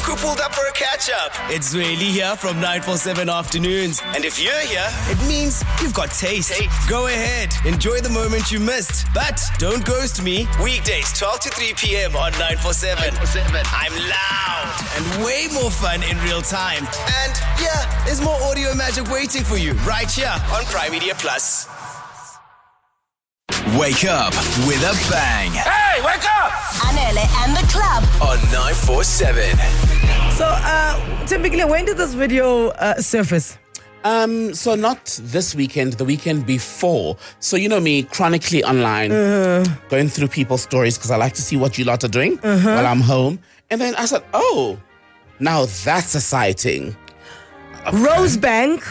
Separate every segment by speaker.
Speaker 1: who pulled up for a catch-up. It's really here from 947 Afternoons. And if you're here, it means you've got taste. Go ahead, enjoy the moment you missed. But don't ghost me. Weekdays, 12 to 3 p.m. on 947. I'm loud and way more fun in real time. And yeah, there's more audio magic waiting for you right here on Prime Media Plus. Wake up with a bang.
Speaker 2: Hey, wake up!
Speaker 3: Anele and the club
Speaker 1: On 947.
Speaker 4: So, typically, when did this video surface?
Speaker 5: So not this weekend, the weekend before. So you know me, chronically online, going through people's stories because I like to see what you lot are doing while I'm home. And then I said, oh, now that's a sighting.
Speaker 4: Rosebank,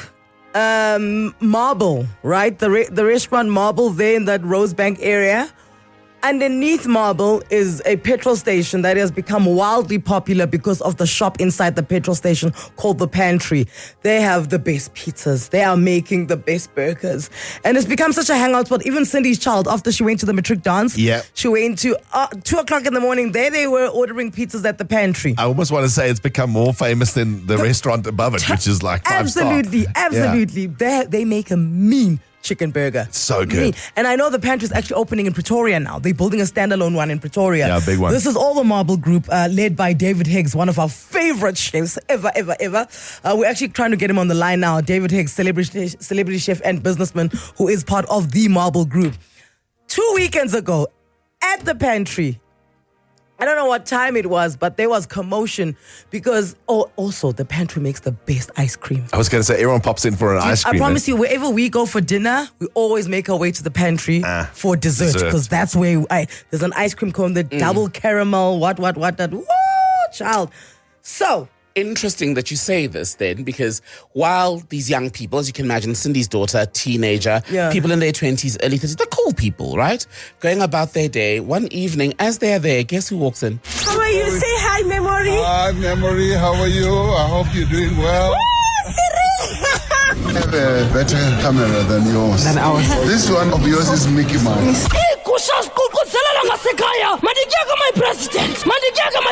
Speaker 4: Marble, right? The restaurant Marble there in that Rosebank area. Underneath Marble is a petrol station that has become wildly popular because of the shop inside the petrol station called the Pantry. They have the best pizzas. They are making the best burgers. And it's become such a hangout spot. Even Cindy's child, after she went to the matric dance, she went to 2 o'clock in the morning. There they were ordering pizzas at the Pantry.
Speaker 6: I almost want to say it's become more famous than the restaurant above it, which is like 5-star.
Speaker 4: Absolutely. They make a mean chicken burger.
Speaker 6: So good.
Speaker 4: And I know the Pantry is actually opening in Pretoria now. They're building a standalone one in Pretoria.
Speaker 6: Yeah, big one.
Speaker 4: This is all the Marble Group, led by David Higgs, one of our favorite chefs ever. We're actually trying to get him on the line now. David Higgs, celebrity chef and businessman who is part of the Marble Group. 2 weekends ago, at the Pantry, I don't know what time it was, but there was commotion because also the Pantry makes the best ice cream.
Speaker 6: I was going to say, everyone pops in for an ice cream.
Speaker 4: I promise you, wherever we go for dinner, we always make our way to the Pantry for dessert because that's where there's an ice cream cone, the double caramel, what. Woo, child. So,
Speaker 5: Interesting that you say this then, because while these young people, as you can imagine, Cindy's daughter, teenager, people in their 20s, early 30s, they're cool people, right? Going about their day. One evening, as they're there, guess who walks in?
Speaker 7: How are you? Say hi, Memory.
Speaker 8: Hi, Memory. How are you? I hope you're doing well. I have a better camera than yours. This one of yours is Mickey Mouse.
Speaker 7: My president. My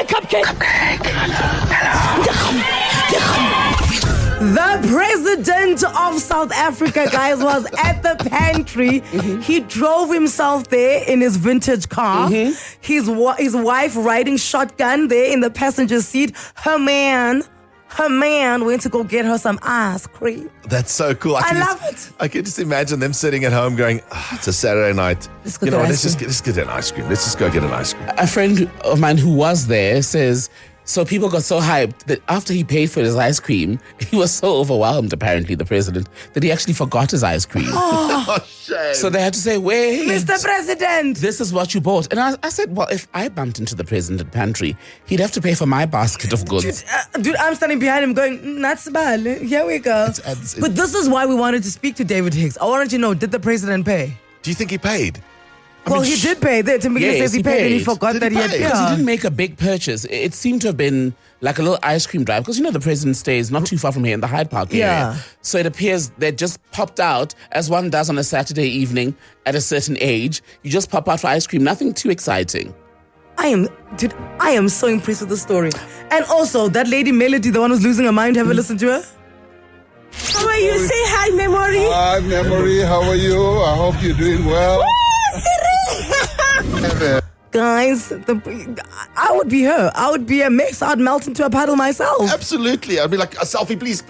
Speaker 7: cupcake.
Speaker 4: the president of South Africa, guys, was at the Pantry. He drove himself there in his vintage car. His wife riding shotgun there in the passenger seat. Her man went to go get her some ice cream.
Speaker 6: That's so cool.
Speaker 4: I love it.
Speaker 6: I can just imagine them sitting at home going, it's a Saturday night.
Speaker 4: Let's just
Speaker 6: get an ice cream. Let's just go get an ice cream.
Speaker 5: A friend of mine who was there says, so people got so hyped that after he paid for his ice cream, he was so overwhelmed, apparently, the president, that he actually forgot his ice cream.
Speaker 6: Oh, shame.
Speaker 5: So they had to say, wait.
Speaker 4: Mr. President.
Speaker 5: This is what you bought. And I said, well, if I bumped into the president at Pantry, he'd have to pay for my basket of goods.
Speaker 4: Dude, I'm standing behind him going, that's bad. Here we go. But this is why we wanted to speak to David Higgs. I wanted to know, did the president pay?
Speaker 6: Do you think he paid?
Speaker 4: He did pay. Timberlake says he paid and he forgot that he had paid.
Speaker 5: Because he didn't make a big purchase. It seemed to have been like a little ice cream drive. Because, the president stays not too far from here in the Hyde Park area.
Speaker 4: Yeah.
Speaker 5: So it appears they just popped out, as one does on a Saturday evening at a certain age. You just pop out for ice cream. Nothing too exciting.
Speaker 4: I am so impressed with the story. And also, that lady Melody, the one who's losing her mind, have you listened to her?
Speaker 7: How are you? Say hi, Memory.
Speaker 8: Hi, Memory. How are you? I hope you're doing well.
Speaker 4: Guys, I would be her. I would be a mess. I'd melt into a puddle myself.
Speaker 6: Absolutely. I'd be like, a selfie, please.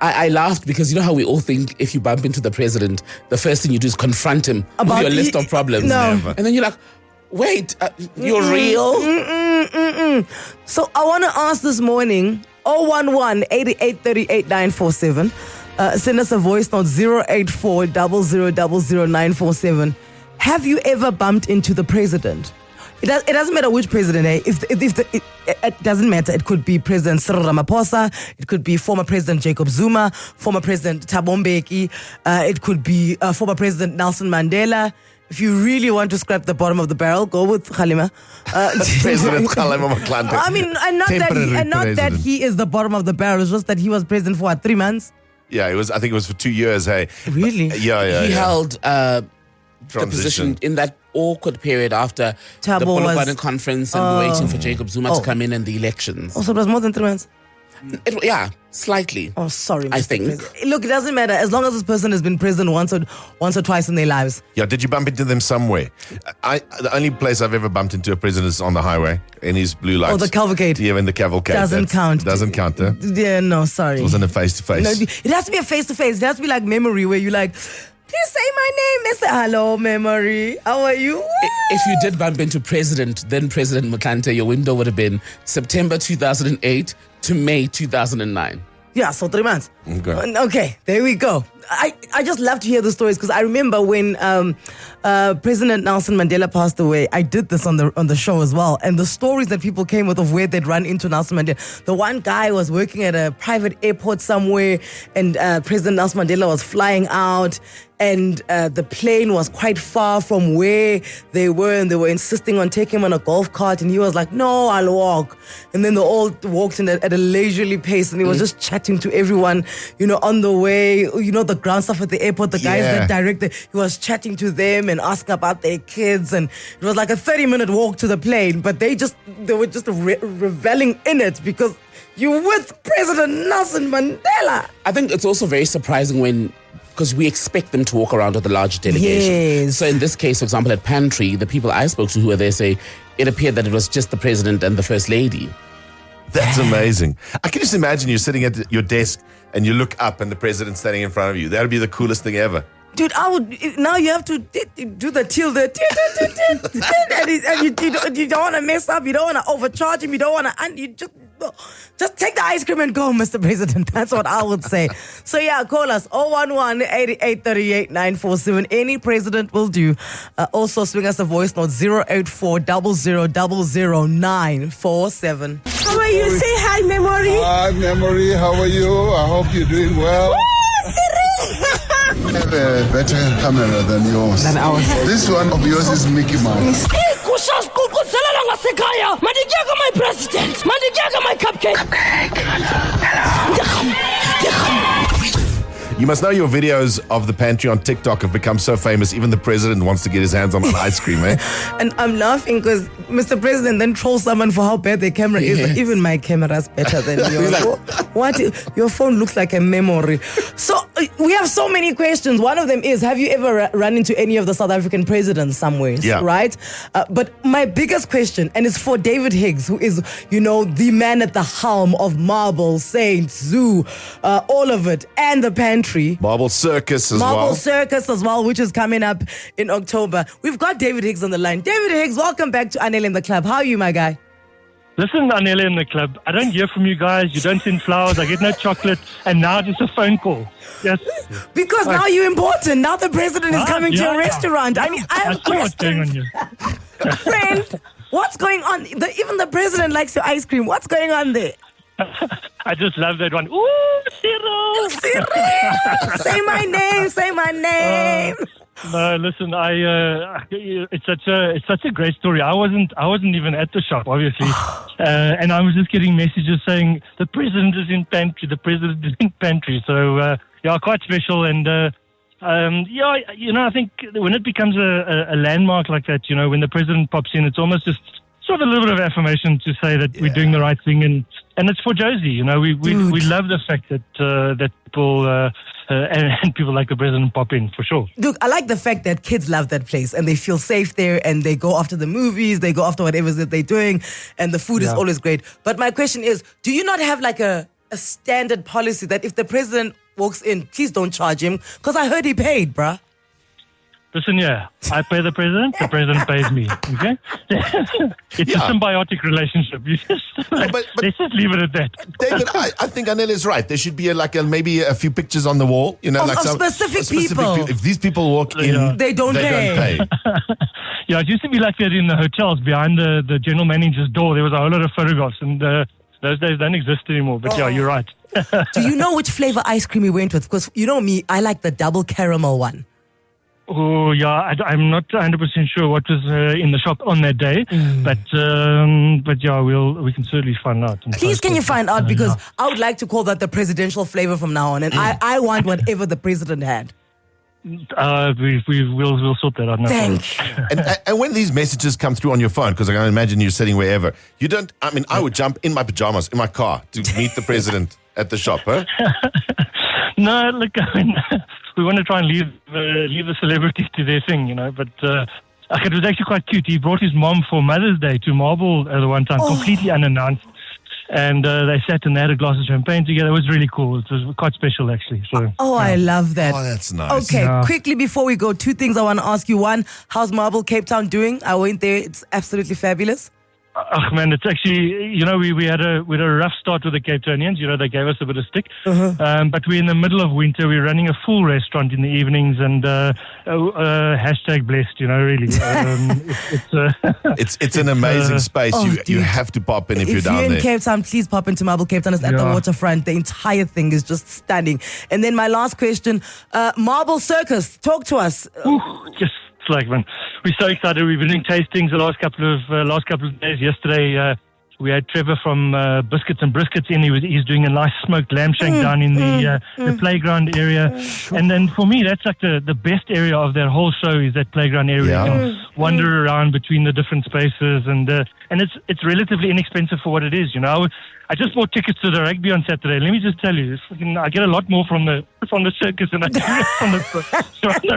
Speaker 5: I laughed because you know how we all think if you bump into the president, the first thing you do is confront him with your list of problems.
Speaker 4: No.
Speaker 6: Never.
Speaker 5: And then you're like, wait, you're real?
Speaker 4: So I want to ask this morning, 011-8838-947. Send us a voice note, 084-0000-947. Have you ever bumped into the president? It doesn't matter which president, eh? It doesn't matter. It could be President Cyril Ramaphosa. It could be former President Jacob Zuma, former President Thabo Mbeki. It could be former President Nelson Mandela. If you really want to scrap the bottom of the barrel, go with Kgalema.
Speaker 6: President Kgalema Motlanthe.
Speaker 4: I mean, and not that he is the bottom of the barrel. It's just that he was president for 3 months.
Speaker 6: Yeah, I think it was for 2 years, hey.
Speaker 4: Really?
Speaker 6: Yeah.
Speaker 5: He held the position in that awkward period after
Speaker 4: Thabo
Speaker 5: the Boulevard
Speaker 4: was-
Speaker 5: conference and waiting for Jacob Zuma to come in and the elections.
Speaker 4: Also, it was more than 3 months.
Speaker 5: Yeah, slightly.
Speaker 4: Oh, sorry.
Speaker 5: I
Speaker 4: Mr.
Speaker 5: think.
Speaker 4: President. Look, it doesn't matter. As long as this person has been president once or twice in their lives.
Speaker 6: Yeah, did you bump into them somewhere? The only place I've ever bumped into a president is on the highway in his blue lights.
Speaker 4: Oh, the cavalcade.
Speaker 6: Yeah, in the cavalcade.
Speaker 4: Doesn't count.
Speaker 6: Doesn't count, huh?
Speaker 4: Yeah, no, sorry.
Speaker 6: It wasn't a face-to-face.
Speaker 4: No, it has to be a face-to-face. It has to be like memory where you like, please say my name, Mr. Hello, memory. How are you?
Speaker 5: If you did bump into then President Motlanthe, your window would have been September 2008 to May 2009.
Speaker 4: Yeah, so 3 months.
Speaker 6: Okay.
Speaker 4: Okay, there we go. I just love to hear the stories because I remember when President Nelson Mandela passed away, I did this on the show as well. And the stories that people came with of where they'd run into Nelson Mandela. The one guy was working at a private airport somewhere and President Nelson Mandela was flying out and the plane was quite far from where they were and they were insisting on taking him on a golf cart and he was like, no, I'll walk. And then they all walked in at a leisurely pace and he was just chatting to everyone, on the way, the ground stuff at the airport, the guys that directed, he was chatting to them and asking about their kids and it was like a 30-minute walk to the plane, but they were just reveling in it because you're with President Nelson Mandela.
Speaker 5: I think it's also very surprising because we expect them to walk around with a large delegation.
Speaker 4: Yes.
Speaker 5: So in this case, for example, at Pantry, the people I spoke to who were there say it appeared that it was just the president and the first lady.
Speaker 6: That's amazing. I can just imagine you're sitting at your desk and you look up and the president's standing in front of you. That would be the coolest thing ever.
Speaker 4: Dude, now you have to do the till and you don't want to mess up, you don't want to overcharge him, you don't want to, you just take the ice cream and go, Mr. President. That's what I would say. So yeah, call us 011-8838-947. Any president will do. Also swing us a voice note 084-0000-947.
Speaker 7: How are you? Say hi, memory.
Speaker 8: Hi, Memory. How are you? I hope you're doing well. I have a better camera than yours. This one of yours is Mickey Mouse.
Speaker 7: Mandijaga my president. Mandijaga my cupcake.
Speaker 6: You must know your videos of the Pantry on TikTok have become so famous, even the president wants to get his hands on an ice cream, eh?
Speaker 4: And I'm laughing because Mr. President then trolls someone for how bad their camera is. But even my camera's better than yours. What? Your phone looks like a memory. So we have so many questions. One of them is, have you ever run into any of the South African presidents somewhere?
Speaker 6: Yeah.
Speaker 4: Right? But my biggest question, and it's for David Higgs, who is, the man at the helm of Marble, Saint, Zoo, all of it, and the Pantry.
Speaker 6: Marble Circus as well.
Speaker 4: Marble Circus as well, which is coming up in October. We've got David Higgs on the line. David Higgs, welcome back to Anele in the Club. How are you, my guy?
Speaker 2: Listen, Anele in the Club, I don't hear from you guys. You don't send flowers. I get no chocolate. And now just a phone call. Yes.
Speaker 4: Because now you're important. Now the president is coming to your restaurant. I have
Speaker 2: see what's going on
Speaker 4: questions.
Speaker 2: here.
Speaker 4: Friend, what's going on? Even the president likes your ice cream. What's going on there?
Speaker 2: I just love that one. Ooh, Cyril.
Speaker 4: Cyril! Say my name. Say my name.
Speaker 2: No, listen, it's such a great story. I wasn't even at the shop, obviously, and I was just getting messages saying the president is in Pantry. The president is in Pantry. So quite special. And I think when it becomes a landmark like that, when the president pops in, it's almost just sort of a little bit of affirmation to say that we're doing the right thing, and it's for Josie. We love the fact that people and people like the president pop in, for sure.
Speaker 4: Look, I like the fact that kids love that place and they feel safe there and they go after the movies, they go after whatever that they're doing, and the food is always great. But my question is, do you not have like a standard policy that if the president walks in, please don't charge him? Because I heard he paid, bruh.
Speaker 2: Listen, I pay the president pays me, okay? It's a symbiotic relationship. Let's just leave it at that.
Speaker 6: David, I think Anele is right. There should be maybe a few pictures on the wall,
Speaker 4: of specific people.
Speaker 6: If these people walk in,
Speaker 4: they don't pay.
Speaker 2: It used to be like that in the hotels behind the general manager's door. There was a whole lot of photographs, and those days don't exist anymore. But you're right.
Speaker 4: Do you know which flavor ice cream we went with? Because you know me, I like the double caramel one.
Speaker 2: Oh, yeah, I'm not 100% sure what was in the shop on that day, but we can certainly find out.
Speaker 4: Please, can you find out? Because I would like to call that the presidential flavor from now on, and I want whatever the president had.
Speaker 2: We'll sort that out. No problem.
Speaker 6: And when these messages come through on your phone, because I can imagine you're sitting wherever, you don't, I mean, I would jump in my pajamas, in my car, to meet the president at the shop, huh?
Speaker 2: No, look, I mean, we want to try and leave the celebrities to their thing, but it was actually quite cute. He brought his mom for Mother's Day to Marble at one time, completely unannounced. And they sat and they had a glass of champagne together. It was really cool. It was quite special, actually. So,
Speaker 4: I love that.
Speaker 6: Oh, that's nice.
Speaker 4: Okay, quickly before we go, two things I want to ask you. One, how's Marble Cape Town doing? I went there. It's absolutely fabulous.
Speaker 2: Oh, man, it's actually, we had a rough start with the Cape Townians. They gave us a bit of stick. But we're in the middle of winter. We're running a full restaurant in the evenings and hashtag blessed, really.
Speaker 6: It's an amazing space. You have to pop in if you're down there.
Speaker 4: If you're in Cape Town, please pop into Marble Cape Town. It's at the waterfront. The entire thing is just stunning. And then my last question, Marble Circus, talk to us.
Speaker 2: Just man, we're so excited. We've been doing tastings the last couple of days. Yesterday, we had Trevor from Biscuits and Briskets in. He's doing a nice smoked lamb shank down in the playground area. And then for me, that's like the best area of that whole show is that playground area. You can wander around between the different spaces, and it's relatively inexpensive for what it is. I just bought tickets to the rugby on Saturday. Let me just tell you, I get a lot more from the circus than I do from the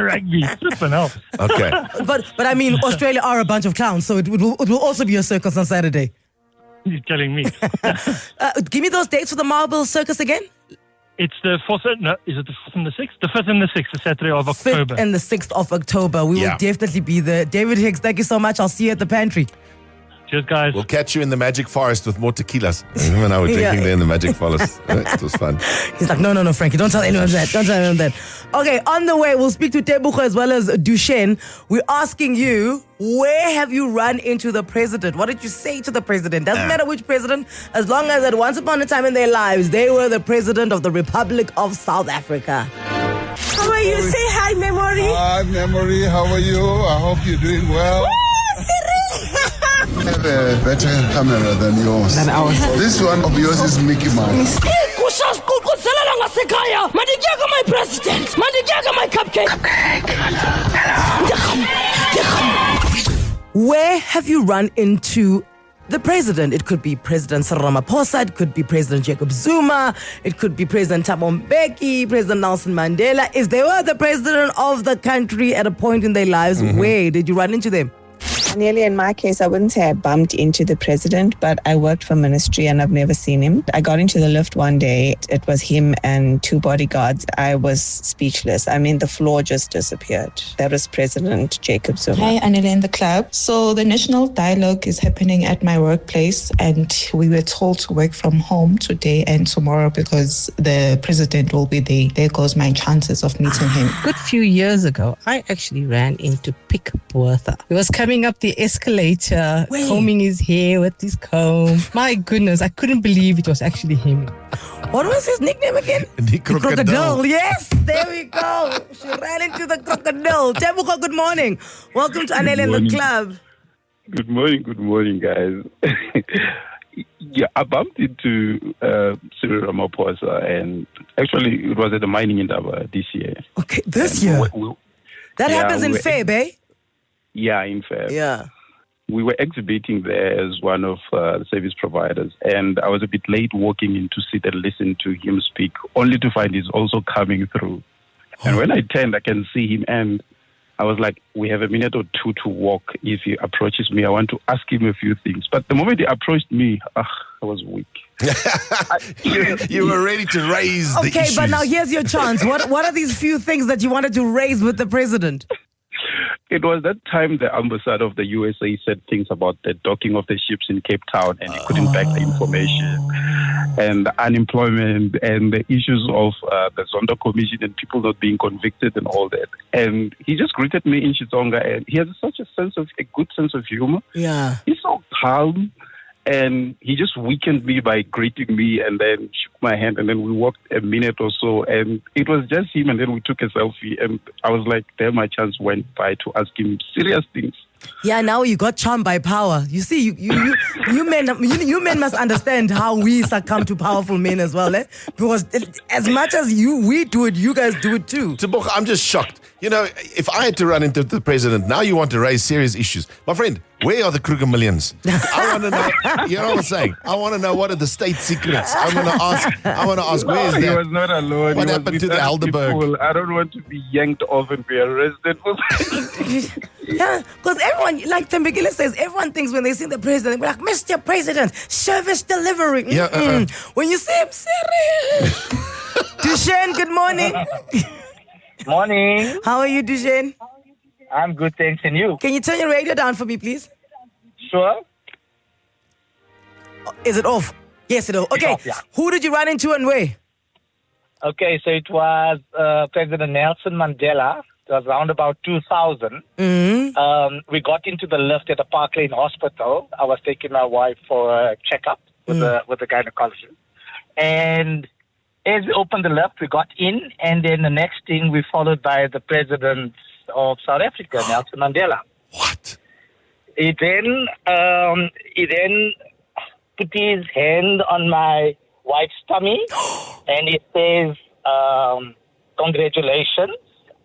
Speaker 2: rugby. Flipping hell.
Speaker 6: Okay.
Speaker 4: But I mean, Australia are a bunch of clowns, so it will also be a circus on Saturday.
Speaker 2: You're telling me.
Speaker 4: Give me those dates for the Marble Circus again.
Speaker 2: It's the 4th. No, is it the 4th and the 6th? The 5th and the 6th, the Saturday of October.
Speaker 4: 5th and the 6th of October. We will definitely be there. David Higgs, thank you so much. I'll see you at the pantry.
Speaker 2: Cheers, guys.
Speaker 6: We'll catch you in the Magic Forest with more tequilas. Him and I were drinking there in the Magic Forest. It was fun.
Speaker 4: He's like, no, Frankie, don't tell anyone that. Don't tell anyone that. Okay, on the way, we'll speak to Tebucho as well as Duchenne. We're asking you, where have you run into the president? What did you say to the president? Doesn't matter which president, as long as at once upon a time in their lives, they were the president of the Republic of South Africa.
Speaker 7: How are you? Say hi, Memory.
Speaker 8: Hi, Memory. How are you? I hope you're doing well. I have a better camera than yours. This one of yours is Mickey Mouse.
Speaker 7: My president. My cupcake.
Speaker 4: Where have you run into the president? It could be President Cyril Ramaphosa, it could be President Jacob Zuma, it could be President Thabo Mbeki, President Nelson Mandela. If they were the president of the country at a point in their lives, where did you run into them?
Speaker 9: Nearly in my case, I wouldn't say I bumped into the president, but I worked for ministry and I've never seen him. I got into the lift one day. It was him and two bodyguards. I was speechless. I mean, the floor just disappeared. That was President Jacob Zuma.
Speaker 10: Hi, Anila in the club. So the national dialogue is happening at my workplace, and we were told to work from home today and tomorrow because the president will be there. There goes my chances of meeting him.
Speaker 11: A good few years ago, I actually ran into Pick Bertha. He was coming up the escalator, combing his hair with his comb. My goodness, I couldn't believe it was actually him.
Speaker 4: What was his nickname again?
Speaker 6: The crocodile.
Speaker 4: Yes, there we go. She ran into the crocodile. Tebucho, good morning. Welcome to Anel in the club.
Speaker 12: Good morning, guys. Yeah, I bumped into Cyril Ramaphosa, and actually it was at the mining indaba this year.
Speaker 4: Okay, this year? That happens in Feb, eh?
Speaker 12: Yeah, in Feb.
Speaker 4: Yeah.
Speaker 12: We were exhibiting there as one of the service providers, and I was a bit late walking in to sit and listen to him speak, only to find he's also coming through. And when I turned, I can see him, and I was like, we have a minute or two to walk. If he approaches me, I want to ask him a few things. But the moment he approached me, I was weak.
Speaker 6: You were ready to raise the issues.
Speaker 4: Okay, but now here's your chance. What are these few things that you wanted to raise with the president?
Speaker 12: It was that time the ambassador of the USA said things about the docking of the ships in Cape Town, and he couldn't back the information, and the unemployment, and the issues of the Zondo Commission and people not being convicted and all that. And he just greeted me in Xitsonga, and he has such a good sense of humor.
Speaker 4: Yeah.
Speaker 12: He's so calm. And he just weakened me by greeting me and then shook my hand, and then we walked a minute or so, and it was just him, and then we took a selfie, and I was like, there my chance went by to ask him serious things.
Speaker 4: Yeah, now you got charmed by power. You see, you men must understand how we succumb to powerful men as well, eh? Because as much as we do it, you guys do it too.
Speaker 6: Tebogo, I'm just shocked. You know, if I had to run into the president, now you want to raise serious issues. My friend, where are the Kruger millions? I want to know, you know what I'm saying? I want to know what are the state secrets. I want to ask, where is that?
Speaker 12: He was not alone.
Speaker 6: What happened to the Helderberg?
Speaker 12: I don't want to be yanked off and be arrested for
Speaker 4: Yeah, because everyone, like Tembegile says, everyone thinks when they see the president, they're like, Mr. President, service delivery.
Speaker 6: Yeah,
Speaker 4: When you see him, serious. Duchenne, good morning.
Speaker 13: Morning.
Speaker 4: How are you, Duchenne?
Speaker 13: I'm good, thanks. And you?
Speaker 4: Can you turn your radio down for me, please?
Speaker 13: Sure.
Speaker 4: Is it off? Yes, it is. Okay.
Speaker 13: Off, yeah.
Speaker 4: Who did you run into and where?
Speaker 13: Okay, so it was President Nelson Mandela. It was around about 2000. We got into the lift at the Park Lane Hospital. I was taking my wife for a checkup with the gynecologist. And as we opened the lift, we got in, and then the next thing, we followed by the President of South Africa, Nelson Mandela.
Speaker 6: What?
Speaker 13: He then put his hand on my wife's tummy, and he says, congratulations.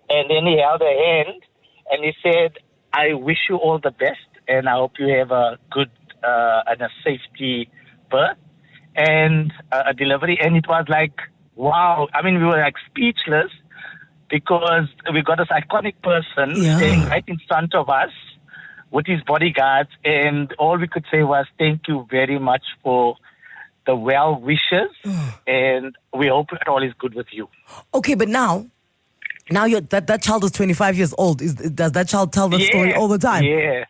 Speaker 13: And then he held her hand, and he said, I wish you all the best, and I hope you have a good and a safety birth and a delivery. And it was like, wow. I mean, we were like speechless because we got this iconic person standing right in front of us with his bodyguards, and all we could say was, thank you very much for the well wishes, and we hope it all is good with you.
Speaker 4: Okay, but now that child is 25 years old. Does that child tell that story all the time?
Speaker 13: Yeah.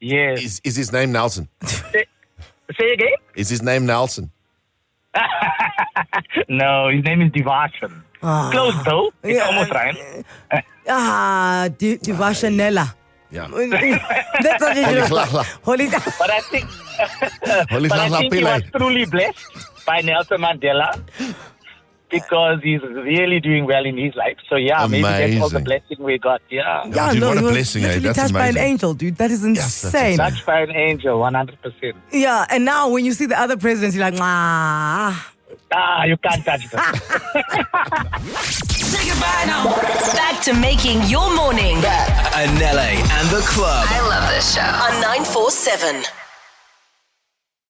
Speaker 13: Yes.
Speaker 6: Is his name Nelson?
Speaker 13: Say again?
Speaker 6: Is his name Nelson?
Speaker 13: No, his name is Divashan. Close though. It's almost right.
Speaker 4: Divashanella.
Speaker 6: Yeah.
Speaker 4: That's what you do.
Speaker 13: But I think he was truly blessed by Nelson Mandela because he's really doing well in his life. So yeah, maybe that's all the blessing we got. Yeah.
Speaker 6: Yeah, dude, what a blessing, eh? That's
Speaker 4: touched
Speaker 6: amazing.
Speaker 4: by an angel, dude. That is insane.
Speaker 13: Touched by an angel, 100%.
Speaker 4: Yeah, and now when you see the other presidents, you're like,
Speaker 13: you can't touch them.
Speaker 3: Say goodbye now. Back to making your morning.
Speaker 1: Anele and the Club.
Speaker 3: I love this show. On 947.